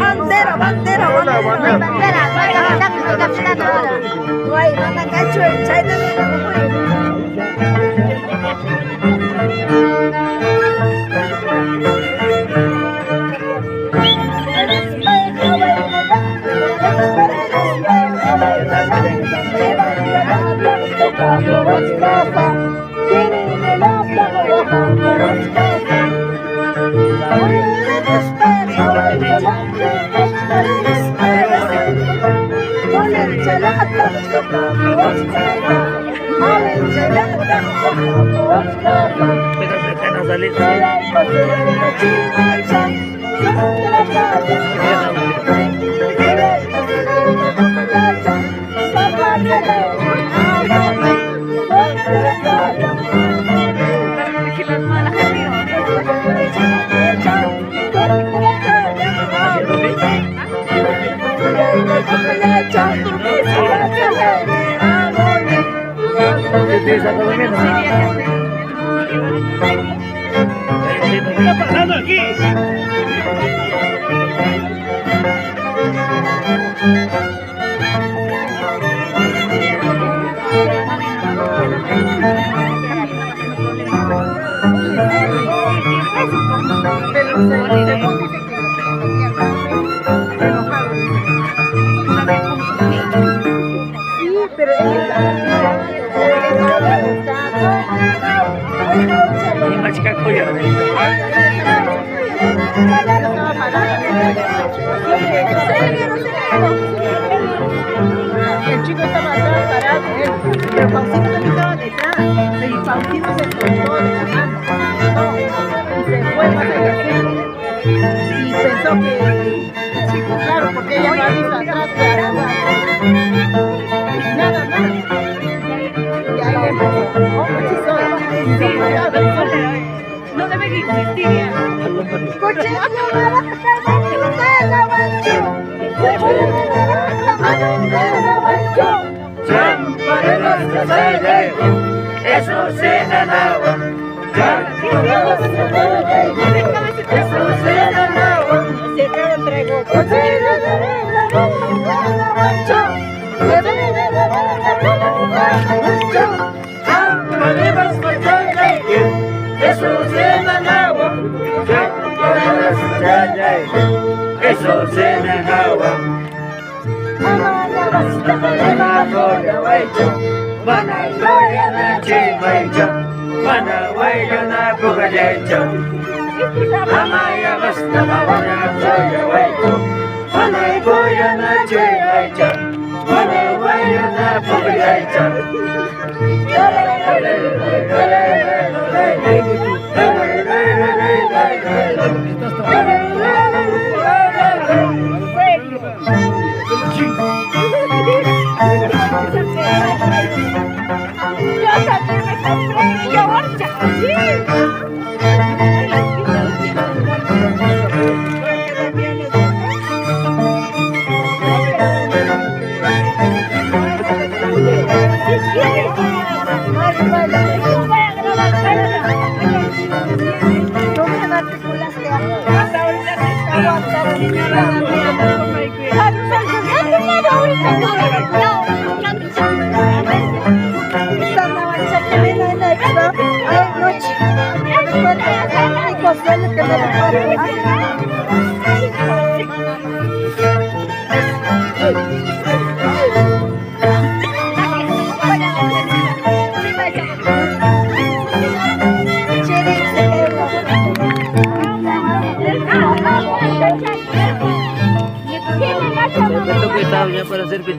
Bandera, bandera, bandera. Bandera, soy capitán ahora. Guay, no me cacho el chai de ¿Qué está pasando aquí? El chico estaba atrás parado, pero Faustino también estaba detrás. Y Faustino se soltó de la mano. No, y se fue más allá. Y pensó que el chico, claro, porque ella no ha visto atrás, nada, nada. Y ahí le empezó, oh, hechizó. No debe existir ya. Coche, eso se ganaba. Eso se ganaba. se entregó. Eso se ganaba. Eso se ganaba. Mana gloria na chimaicha, mana waya na pugajecha. Amaya basta bawaya joya waito, mana goya na chimaicha, mana waya na pugajecha. Para hacer que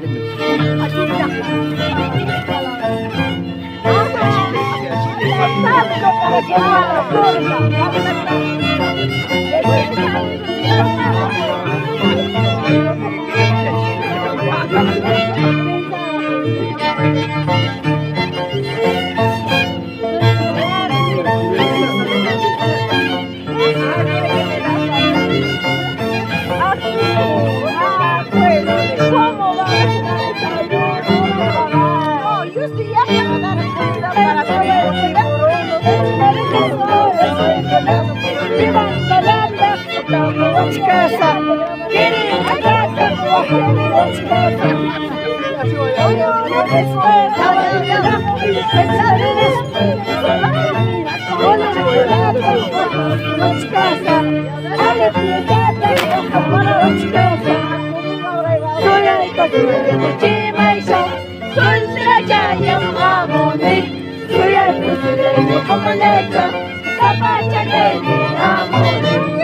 como lecho, zapacha que me amore,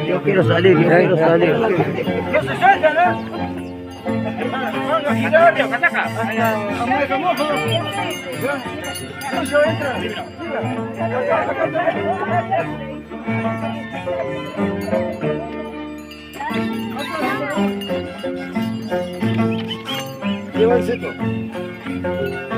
Yo quiero salir, yo quiero salir. No se suelta, ¿no? No, girarle, cataca. Lleva el seto.